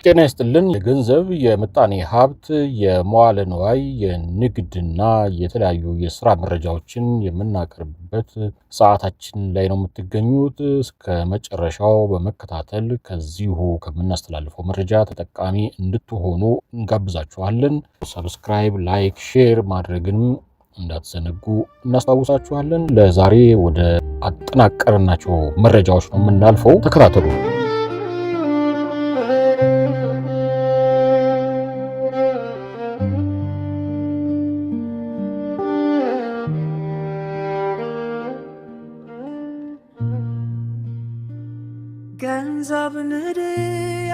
ጤና ይስጥልን። የገንዘብ የምጣኔ ሀብት የመዋለ ንዋይ የንግድና የተለያዩ የሥራ መረጃዎችን የምናቀርብበት ሰዓታችን ላይ ነው የምትገኙት። እስከ መጨረሻው በመከታተል ከዚሁ ከምናስተላልፈው መረጃ ተጠቃሚ እንድትሆኑ እንጋብዛችኋለን። ሰብስክራይብ፣ ላይክ፣ ሼር ማድረግንም እንዳትዘነጉ እናስታውሳችኋለን። ለዛሬ ወደ አጠናቀርናቸው መረጃዎች ነው የምናልፈው። ተከታተሉ። ገንዘብ ንድያ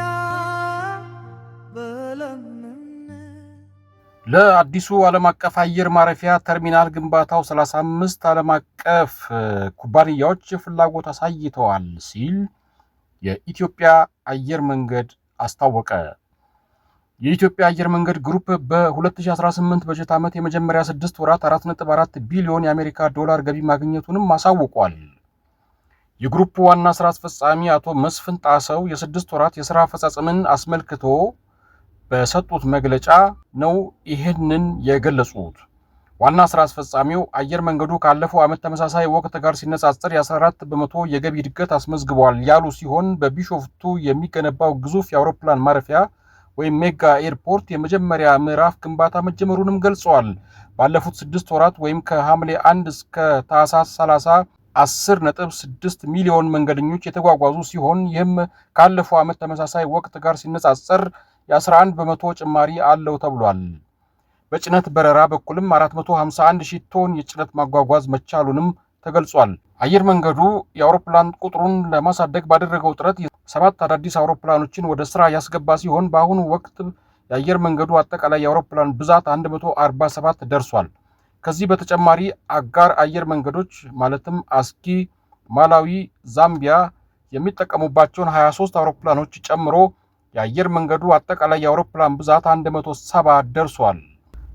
ለአዲሱ ዓለም አቀፍ አየር ማረፊያ ተርሚናል ግንባታው 35 ዓለም አቀፍ ኩባንያዎች ፍላጎት አሳይተዋል ሲል የኢትዮጵያ አየር መንገድ አስታወቀ። የኢትዮጵያ አየር መንገድ ግሩፕ በ2018 በጀት ዓመት የመጀመሪያ 6 ወራት 4.4 ቢሊዮን የአሜሪካ ዶላር ገቢ ማግኘቱንም አሳውቋል። የግሩፕ ዋና ስራ አስፈጻሚ አቶ መስፍን ጣሰው የ6 ወራት የሥራ አፈጻጸምን አስመልክቶ በሰጡት መግለጫ ነው ይህንን የገለጹት። ዋና ስራ አስፈጻሚው አየር መንገዱ ካለፈው ዓመት ተመሳሳይ ወቅት ጋር ሲነጻጸር የ14 በመቶ የገቢ እድገት አስመዝግቧል ያሉ ሲሆን በቢሾፍቱ የሚገነባው ግዙፍ የአውሮፕላን ማረፊያ ወይም ሜጋ ኤርፖርት የመጀመሪያ ምዕራፍ ግንባታ መጀመሩንም ገልጸዋል። ባለፉት 6 ወራት ወይም ከሐምሌ 1 እስከ ታህሳስ 30 10.6 ሚሊዮን መንገደኞች የተጓጓዙ ሲሆን ይህም ካለፈው ዓመት ተመሳሳይ ወቅት ጋር ሲነጻጸር የ11 በመቶ ጭማሪ አለው ተብሏል። በጭነት በረራ በኩልም 451 ሺህ ቶን የጭነት ማጓጓዝ መቻሉንም ተገልጿል። አየር መንገዱ የአውሮፕላን ቁጥሩን ለማሳደግ ባደረገው ጥረት 7 አዳዲስ አውሮፕላኖችን ወደ ስራ ያስገባ ሲሆን በአሁኑ ወቅት የአየር መንገዱ አጠቃላይ የአውሮፕላን ብዛት 147 ደርሷል። ከዚህ በተጨማሪ አጋር አየር መንገዶች ማለትም አስኪ፣ ማላዊ፣ ዛምቢያ የሚጠቀሙባቸውን 23 አውሮፕላኖች ጨምሮ የአየር መንገዱ አጠቃላይ የአውሮፕላን ብዛት 170 ደርሷል።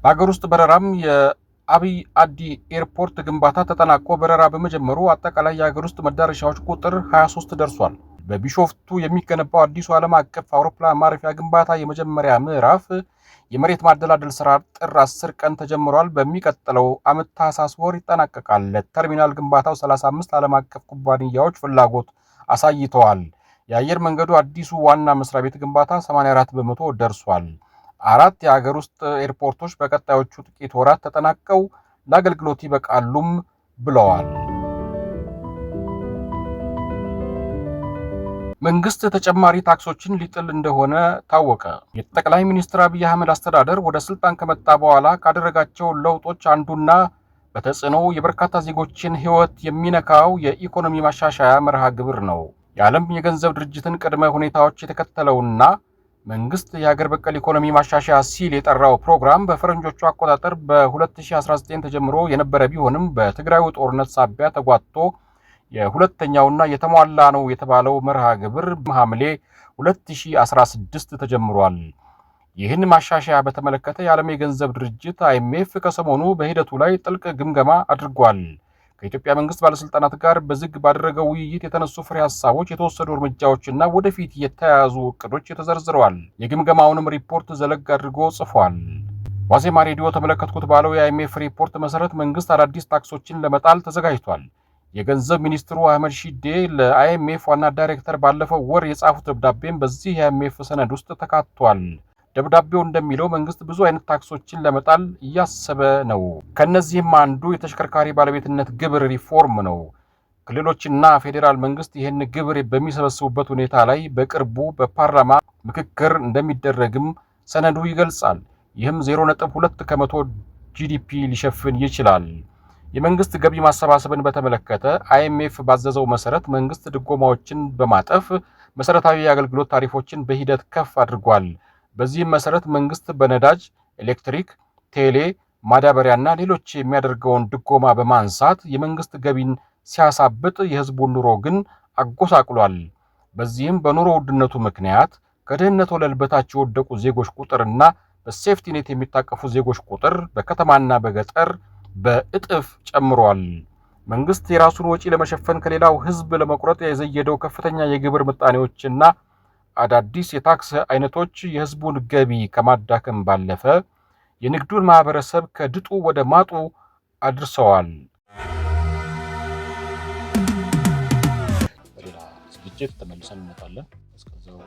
በሀገር ውስጥ በረራም የአብይ አዲ ኤርፖርት ግንባታ ተጠናቆ በረራ በመጀመሩ አጠቃላይ የሀገር ውስጥ መዳረሻዎች ቁጥር 23 ደርሷል። በቢሾፍቱ የሚገነባው አዲሱ ዓለም አቀፍ አውሮፕላን ማረፊያ ግንባታ የመጀመሪያ ምዕራፍ የመሬት ማደላደል ስራ ጥር 10 ቀን ተጀምሯል። በሚቀጥለው ዓመት ታህሳስ ወር ይጠናቀቃል። ለተርሚናል ግንባታው 35 ዓለም አቀፍ ኩባንያዎች ፍላጎት አሳይተዋል። የአየር መንገዱ አዲሱ ዋና መስሪያ ቤት ግንባታ 84 በመቶ ደርሷል። 4 የሀገር ውስጥ ኤርፖርቶች በቀጣዮቹ ጥቂት ወራት ተጠናቀው ለአገልግሎት ይበቃሉም ብለዋል። መንግስት ተጨማሪ ታክሶችን ሊጥል እንደሆነ ታወቀ። የጠቅላይ ሚኒስትር አብይ አህመድ አስተዳደር ወደ ስልጣን ከመጣ በኋላ ካደረጋቸው ለውጦች አንዱና በተጽዕኖ የበርካታ ዜጎችን ሕይወት የሚነካው የኢኮኖሚ ማሻሻያ መርሃ ግብር ነው። የዓለም የገንዘብ ድርጅትን ቅድመ ሁኔታዎች የተከተለውና መንግስት የሀገር በቀል ኢኮኖሚ ማሻሻያ ሲል የጠራው ፕሮግራም በፈረንጆቹ አቆጣጠር በ2019 ተጀምሮ የነበረ ቢሆንም በትግራዩ ጦርነት ሳቢያ ተጓትቶ የሁለተኛውና የተሟላ ነው የተባለው መርሃ ግብር ሐምሌ 2016 ተጀምሯል። ይህን ማሻሻያ በተመለከተ የዓለም የገንዘብ ድርጅት አይኤምኤፍ ከሰሞኑ በሂደቱ ላይ ጥልቅ ግምገማ አድርጓል። ከኢትዮጵያ መንግስት ባለስልጣናት ጋር በዝግ ባደረገው ውይይት የተነሱ ፍሬ ሐሳቦች፣ የተወሰዱ እርምጃዎችና ወደፊት የተያያዙ እቅዶች ተዘርዝረዋል። የግምገማውንም ሪፖርት ዘለግ አድርጎ ጽፏል። ዋዜማ ሬዲዮ ተመለከትኩት ባለው የአይኤምኤፍ ሪፖርት መሰረት መንግስት አዳዲስ ታክሶችን ለመጣል ተዘጋጅቷል። የገንዘብ ሚኒስትሩ አህመድ ሺዴ ለአይኤምኤፍ ዋና ዳይሬክተር ባለፈው ወር የጻፉት ደብዳቤም በዚህ የአይኤምኤፍ ሰነድ ውስጥ ተካቷል። ደብዳቤው እንደሚለው መንግስት ብዙ አይነት ታክሶችን ለመጣል እያሰበ ነው። ከነዚህም አንዱ የተሽከርካሪ ባለቤትነት ግብር ሪፎርም ነው። ክልሎችና ፌዴራል መንግስት ይህን ግብር በሚሰበስቡበት ሁኔታ ላይ በቅርቡ በፓርላማ ምክክር እንደሚደረግም ሰነዱ ይገልጻል። ይህም 0.2 ከመቶ ጂዲፒ ሊሸፍን ይችላል። የመንግስት ገቢ ማሰባሰብን በተመለከተ አይኤምኤፍ ባዘዘው መሰረት መንግስት ድጎማዎችን በማጠፍ መሰረታዊ የአገልግሎት ታሪፎችን በሂደት ከፍ አድርጓል። በዚህም መሰረት መንግስት በነዳጅ፣ ኤሌክትሪክ፣ ቴሌ፣ ማዳበሪያና ሌሎች የሚያደርገውን ድጎማ በማንሳት የመንግስት ገቢን ሲያሳብጥ የህዝቡን ኑሮ ግን አጎሳቅሏል። በዚህም በኑሮ ውድነቱ ምክንያት ከድህነት ወለል በታች የወደቁ ዜጎች ቁጥርና በሴፍቲኔት የሚታቀፉ ዜጎች ቁጥር በከተማና በገጠር በእጥፍ ጨምሯል። መንግስት የራሱን ወጪ ለመሸፈን ከሌላው ህዝብ ለመቁረጥ የዘየደው ከፍተኛ የግብር ምጣኔዎችና አዳዲስ የታክስ አይነቶች የህዝቡን ገቢ ከማዳከም ባለፈ የንግዱን ማህበረሰብ ከድጡ ወደ ማጡ አድርሰዋል። በሌላ ዝግጅት ተመልሰን እንመጣለን። እስከዛው